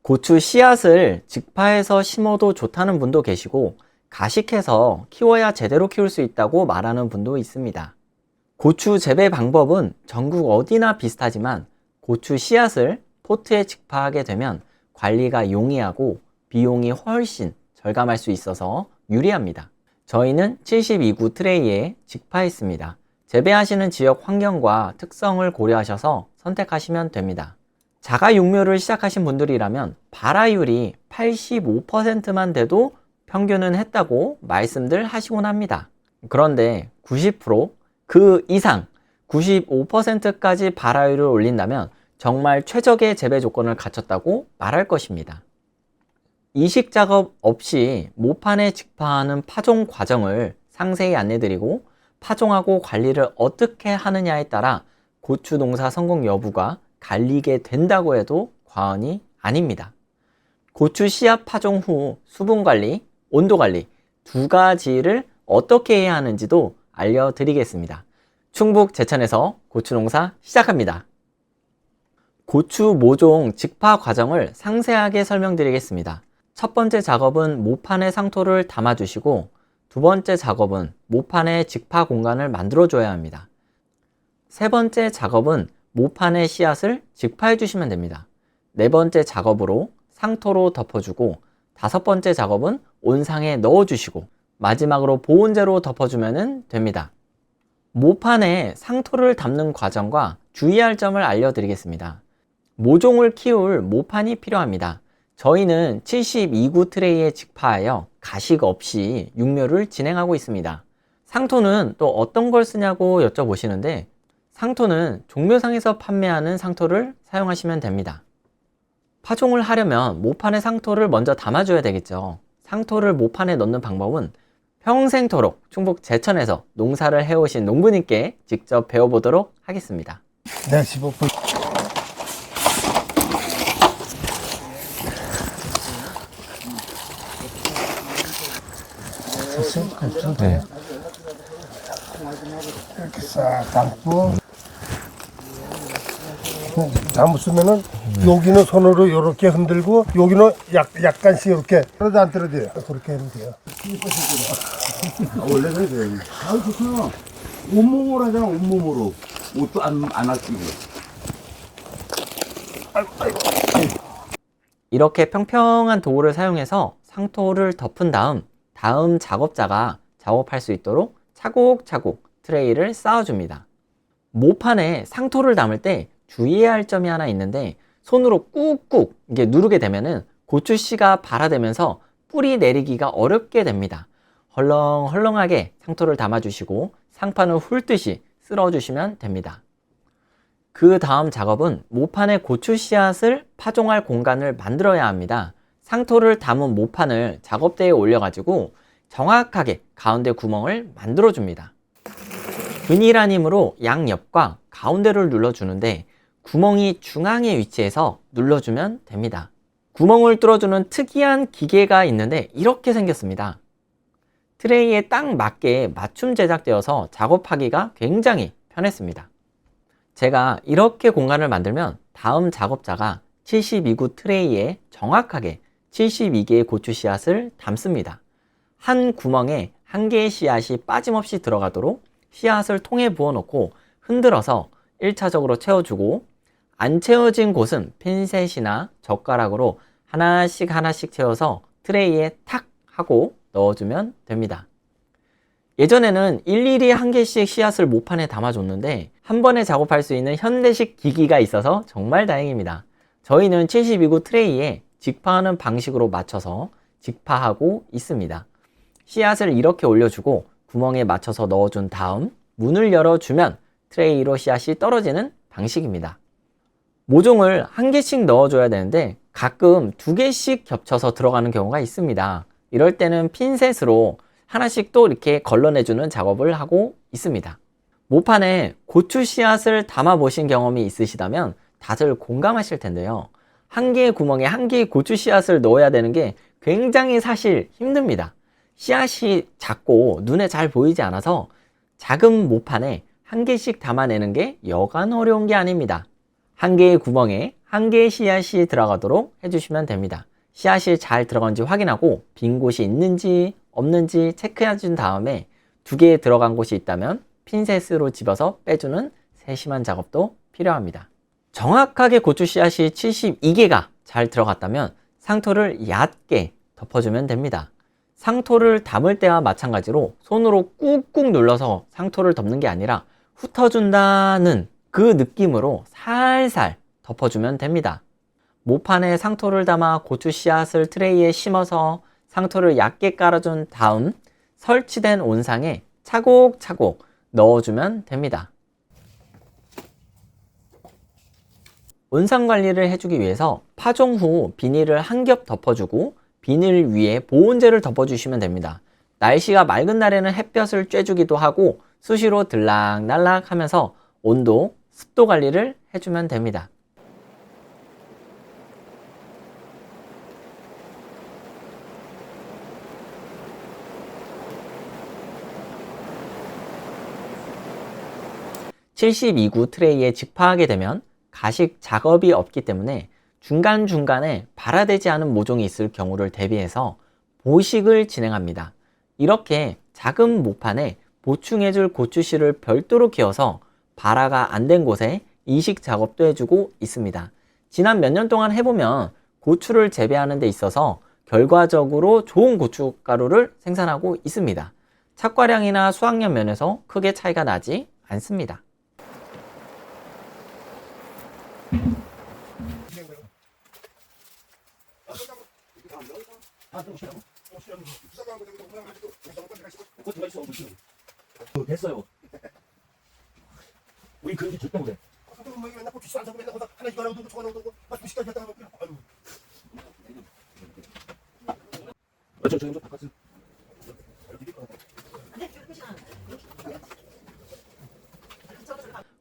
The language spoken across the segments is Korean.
고추 씨앗을 직파해서 심어도 좋다는 분도 계시고 가식해서 키워야 제대로 키울 수 있다고 말하는 분도 있습니다. 고추 재배 방법은 전국 어디나 비슷하지만 고추 씨앗을 포트에 직파하게 되면 관리가 용이하고 비용이 훨씬 절감할 수 있어서 유리합니다. 저희는 72구 트레이에 직파했습니다. 재배하시는 지역 환경과 특성을 고려하셔서 선택하시면 됩니다. 자가 육묘를 시작하신 분들이라면 발화율이 85%만 돼도 평균은 했다고 말씀들 하시곤 합니다. 그런데 90%, 그 이상 95%까지 발화율을 올린다면 정말 최적의 재배 조건을 갖췄다고 말할 것입니다. 이식 작업 없이 모판에 직파하는 파종 과정을 상세히 안내드리고 파종하고 관리를 어떻게 하느냐에 따라 고추 농사 성공 여부가 갈리게 된다고 해도 과언이 아닙니다. 고추 씨앗 파종 후 수분 관리, 온도 관리 두 가지를 어떻게 해야 하는지도 알려드리겠습니다. 충북 제천에서 고추 농사 시작합니다. 고추 모종 직파 과정을 상세하게 설명드리겠습니다. 첫 번째 작업은 모판에 상토를 담아주시고 두 번째 작업은 모판에 직파 공간을 만들어줘야 합니다. 세 번째 작업은 모판에 씨앗을 직파해 주시면 됩니다. 네 번째 작업으로 상토로 덮어주고 다섯 번째 작업은 온상에 넣어주시고 마지막으로 보온재로 덮어주면 됩니다. 모판에 상토를 담는 과정과 주의할 점을 알려드리겠습니다. 모종을 키울 모판이 필요합니다. 저희는 72구 트레이에 직파하여 가식 없이 육묘를 진행하고 있습니다. 상토는 또 어떤 걸 쓰냐고 여쭤보시는데 상토는 종묘상에서 판매하는 상토를 사용하시면 됩니다. 파종을 하려면 모판에 상토를 먼저 담아줘야 되겠죠. 상토를 모판에 넣는 방법은 평생토록 충북 제천에서 농사를 해오신 농부님께 직접 배워보도록 하겠습니다. 네, 15분. 네. 이렇게 싹 담고 담으면은 여기는 손으로 이렇게 흔들고 여기는 약간씩 이렇게 떨어져 안 떨어져요. 그렇게 하면 돼요. 원래 그래. 아, 좋구나. 온몸으로 하잖아, 온몸으로. 옷도 안 아끼고. 이렇게 평평한 도구를 사용해서 상토를 덮은 다음 작업자가 작업할 수 있도록 차곡차곡 트레이를 쌓아줍니다. 모판에 상토를 담을 때 주의해야 할 점이 하나 있는데 손으로 꾹꾹 이게 누르게 되면은 고추씨가 발화되면서 뿌리 내리기가 어렵게 됩니다. 헐렁헐렁하게 상토를 담아주시고 상판을 훑듯이 쓸어주시면 됩니다. 그 다음 작업은 모판에 고추 씨앗을 파종할 공간을 만들어야 합니다. 상토를 담은 모판을 작업대에 올려가지고 정확하게 가운데 구멍을 만들어 줍니다. 균일한 힘으로 양옆과 가운데를 눌러주는데 구멍이 중앙에 위치해서 눌러주면 됩니다. 구멍을 뚫어주는 특이한 기계가 있는데 이렇게 생겼습니다. 트레이에 딱 맞게 맞춤 제작되어서 작업하기가 굉장히 편했습니다. 제가 이렇게 공간을 만들면 다음 작업자가 72구 트레이에 정확하게 72개의 고추 씨앗을 담습니다. 한 구멍에 한 개의 씨앗이 빠짐없이 들어가도록 씨앗을 통에 부어놓고 흔들어서 1차적으로 채워주고 안 채워진 곳은 핀셋이나 젓가락으로 하나씩 채워서 트레이에 탁 하고 넣어주면 됩니다. 예전에는 일일이 한 개씩 씨앗을 모판에 담아줬는데 한 번에 작업할 수 있는 현대식 기기가 있어서 정말 다행입니다. 저희는 72구 트레이에 직파하는 방식으로 맞춰서 직파하고 있습니다. 씨앗을 이렇게 올려주고 구멍에 맞춰서 넣어준 다음 문을 열어주면 트레이로 씨앗이 떨어지는 방식입니다. 모종을 한 개씩 넣어줘야 되는데 가끔 두 개씩 겹쳐서 들어가는 경우가 있습니다. 이럴 때는 핀셋으로 하나씩 또 이렇게 걸러내주는 작업을 하고 있습니다. 모판에 고추 씨앗을 담아 보신 경험이 있으시다면 다들 공감하실 텐데요. 한 개의 구멍에 한 개의 고추 씨앗을 넣어야 되는 게 굉장히 사실 힘듭니다. 씨앗이 작고 눈에 잘 보이지 않아서 작은 모판에 한 개씩 담아내는 게 여간 어려운 게 아닙니다. 한 개의 구멍에 한 개의 씨앗이 들어가도록 해주시면 됩니다. 씨앗이 잘 들어간지 확인하고 빈 곳이 있는지 없는지 체크해 준 다음에 2개 들어간 곳이 있다면 핀셋으로 집어서 빼주는 세심한 작업도 필요합니다. 정확하게 고추 씨앗이 72개가 잘 들어갔다면 상토를 얕게 덮어주면 됩니다. 상토를 담을 때와 마찬가지로 손으로 꾹꾹 눌러서 상토를 덮는 게 아니라 훑어준다는 그 느낌으로 살살 덮어주면 됩니다. 모판에 상토를 담아 고추 씨앗을 트레이에 심어서 상토를 얕게 깔아준 다음 설치된 온상에 차곡차곡 넣어주면 됩니다. 온상 관리를 해주기 위해서 파종 후 비닐을 한 겹 덮어주고 비닐 위에 보온재를 덮어주시면 됩니다. 날씨가 맑은 날에는 햇볕을 쬐주기도 하고 수시로 들락날락 하면서 온도, 습도 관리를 해주면 됩니다. (72구) 트레이에 직파하게 되면 가식 작업이 없기 때문에 중간중간에 발화되지 않은 모종이 있을 경우를 대비해서 보식을 진행합니다. 이렇게 작은 모판에 보충해줄 고추씨를 별도로 키워서 발화가 안 된 곳에 이식 작업도 해주고 있습니다. 지난 몇 년 동안 해보면 고추를 재배하는 데 있어서 결과적으로 좋은 고춧가루를 생산하고 있습니다. 착과량이나 수확량 면에서 크게 차이가 나지 않습니다. 됐어요. 우리 그렇게 절대 못해. 저 바깥에.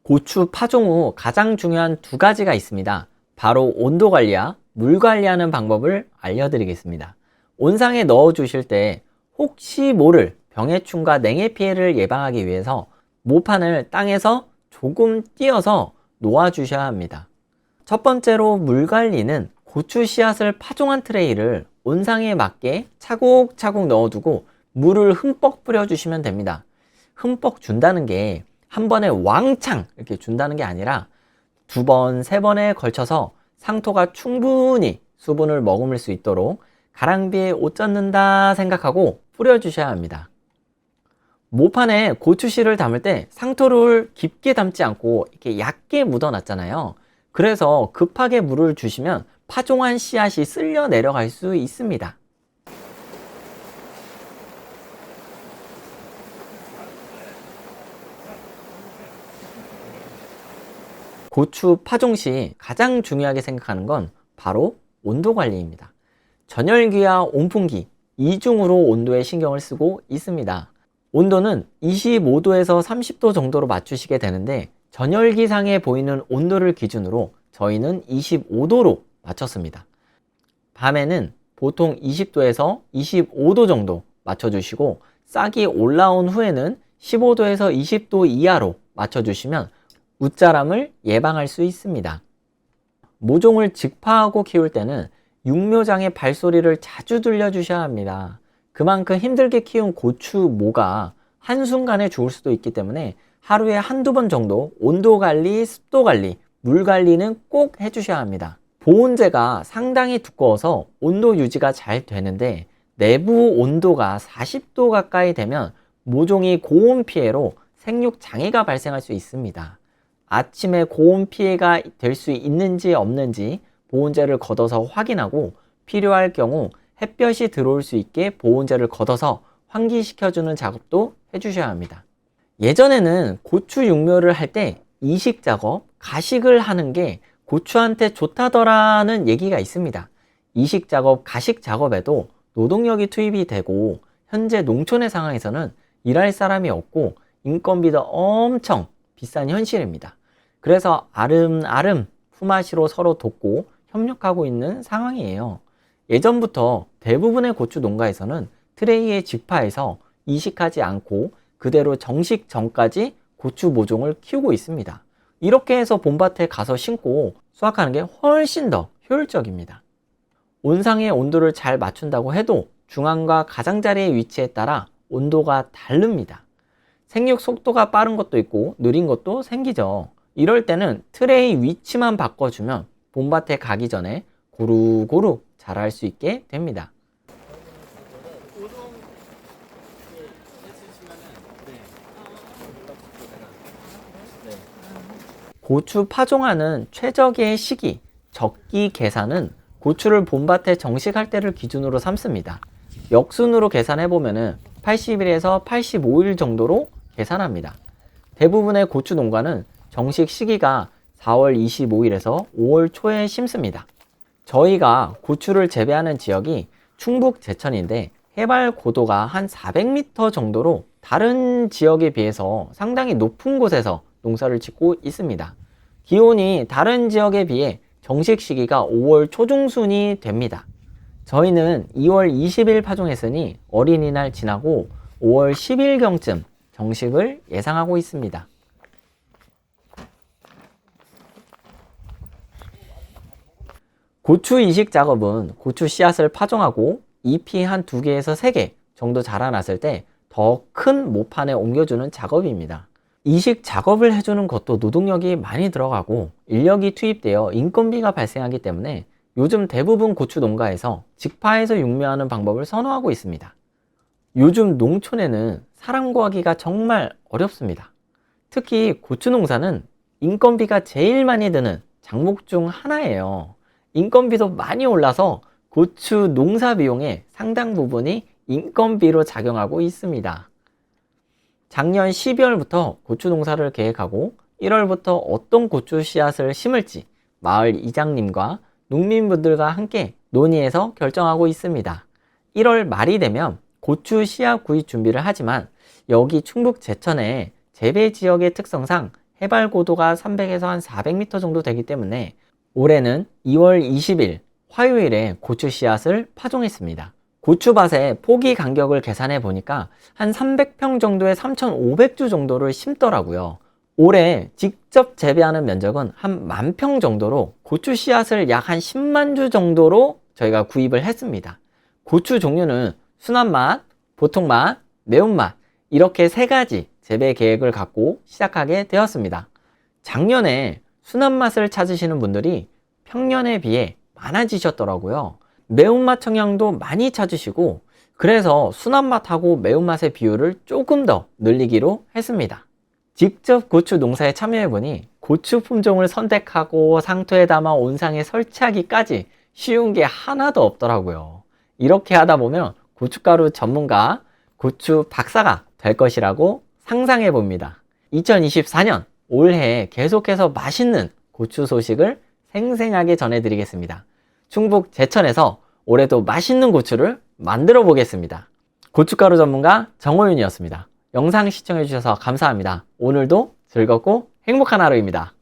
고추 파종 후 가장 중요한 2가지가 있습니다. 바로 온도 관리와 물 관리하는 방법을 알려드리겠습니다. 온상에 넣어 주실 때 혹시 모를 병해충과 냉해 피해를 예방하기 위해서 모판을 땅에서 조금 띄어서 놓아 주셔야 합니다. 첫 번째로 물 관리는 고추 씨앗을 파종한 트레이를 온상에 맞게 차곡차곡 넣어두고 물을 흠뻑 뿌려주시면 됩니다. 흠뻑 준다는 게 한 번에 왕창 이렇게 준다는 게 아니라 2번, 3번에 걸쳐서 상토가 충분히 수분을 머금을 수 있도록 가랑비에 옷 젖는다 생각하고 뿌려주셔야 합니다. 모판에 고추씨를 담을 때 상토를 깊게 담지 않고 이렇게 얕게 묻어놨잖아요. 그래서 급하게 물을 주시면 파종한 씨앗이 쓸려 내려갈 수 있습니다. 고추 파종 시 가장 중요하게 생각하는 건 바로 온도 관리입니다. 전열기와 온풍기 이중으로 온도에 신경을 쓰고 있습니다. 온도는 25도에서 30도 정도로 맞추시게 되는데 전열기상에 보이는 온도를 기준으로 저희는 25도로 맞췄습니다. 밤에는 보통 20도에서 25도 정도 맞춰주시고 싹이 올라온 후에는 15도에서 20도 이하로 맞춰주시면 웃자람을 예방할 수 있습니다. 모종을 직파하고 키울 때는 육묘장의 발소리를 자주 들려주셔야 합니다. 그만큼 힘들게 키운 고추모가 한순간에 죽을 수도 있기 때문에 하루에 한두 번 정도 온도 관리, 습도 관리, 물 관리는 꼭 해주셔야 합니다. 보온재가 상당히 두꺼워서 온도 유지가 잘 되는데 내부 온도가 40도 가까이 되면 모종이 고온 피해로 생육 장애가 발생할 수 있습니다. 아침에 고온 피해가 될 수 있는지 없는지 보온재를 걷어서 확인하고 필요할 경우 햇볕이 들어올 수 있게 보온재를 걷어서 환기시켜주는 작업도 해주셔야 합니다. 예전에는 고추 육묘를 할 때 이식 작업, 가식을 하는 게 고추한테 좋다더라는 얘기가 있습니다. 이식 작업, 가식 작업에도 노동력이 투입이 되고 현재 농촌의 상황에서는 일할 사람이 없고 인건비도 엄청 비싼 현실입니다. 그래서 아름아름 품앗이로 서로 돕고 협력하고 있는 상황이에요. 예전부터 대부분의 고추 농가에서는 트레이에 직파해서 이식하지 않고 그대로 정식 전까지 고추 모종을 키우고 있습니다. 이렇게 해서 봄밭에 가서 심고 수확하는 게 훨씬 더 효율적입니다. 온상의 온도를 잘 맞춘다고 해도 중앙과 가장자리의 위치에 따라 온도가 다릅니다. 생육 속도가 빠른 것도 있고 느린 것도 생기죠. 이럴 때는 트레이 위치만 바꿔주면 봄밭에 가기 전에 고루고루 자랄 수 있게 됩니다. 고추 파종하는 최적의 시기, 적기 계산은 고추를 봄밭에 정식할 때를 기준으로 삼습니다. 역순으로 계산해보면 80일에서 85일 정도로 계산합니다. 대부분의 고추 농가는 정식 시기가 4월 25일에서 5월 초에 심습니다. 저희가 고추를 재배하는 지역이 충북 제천인데 해발 고도가 한 400m 정도로 다른 지역에 비해서 상당히 높은 곳에서 농사를 짓고 있습니다. 기온이 다른 지역에 비해 정식 시기가 5월 초중순이 됩니다. 저희는 2월 20일 파종했으니 어린이날 지나고 5월 10일경쯤 정식을 예상하고 있습니다. 고추 이식 작업은 고추 씨앗을 파종하고 잎이 한 2개에서 3개 정도 자라났을 때 더 큰 모판에 옮겨주는 작업입니다. 이식 작업을 해주는 것도 노동력이 많이 들어가고 인력이 투입되어 인건비가 발생하기 때문에 요즘 대부분 고추 농가에서 직파해서 육묘하는 방법을 선호하고 있습니다. 요즘 농촌에는 사람 구하기가 정말 어렵습니다. 특히 고추 농사는 인건비가 제일 많이 드는 작목 중 하나예요. 인건비도 많이 올라서 고추 농사 비용의 상당 부분이 인건비로 작용하고 있습니다. 작년 12월부터 고추 농사를 계획하고 1월부터 어떤 고추 씨앗을 심을지 마을 이장님과 농민분들과 함께 논의해서 결정하고 있습니다. 1월 말이 되면 고추 씨앗 구입 준비를 하지만 여기 충북 제천의 재배 지역의 특성상 해발 고도가 300에서 한 400m 정도 되기 때문에 올해는 2월 20일 화요일에 고추 씨앗을 파종했습니다. 고추밭의 포기 간격을 계산해 보니까 한 300평 정도의 3,500주 정도를 심더라고요. 올해 직접 재배하는 면적은 한 10,000평 정도로 고추 씨앗을 약 한 10만 주 정도로 저희가 구입을 했습니다. 고추 종류는 순한 맛, 보통 맛, 매운맛 이렇게 3가지 재배 계획을 갖고 시작하게 되었습니다. 작년에 순한 맛을 찾으시는 분들이 평년에 비해 많아지셨더라고요. 매운맛 청양도 많이 찾으시고 그래서 순한 맛하고 매운맛의 비율을 조금 더 늘리기로 했습니다. 직접 고추 농사에 참여해보니 고추 품종을 선택하고 상토에 담아 온상에 설치하기까지 쉬운 게 하나도 없더라고요. 이렇게 하다 보면 고춧가루 전문가, 고추 박사가 될 것이라고 상상해 봅니다. 2024년 올해 계속해서 맛있는 고추 소식을 생생하게 전해드리겠습니다. 충북 제천에서 올해도 맛있는 고추를 만들어 보겠습니다. 고춧가루 전문가 정호윤이었습니다. 영상 시청해 주셔서 감사합니다. 오늘도 즐겁고 행복한 하루입니다.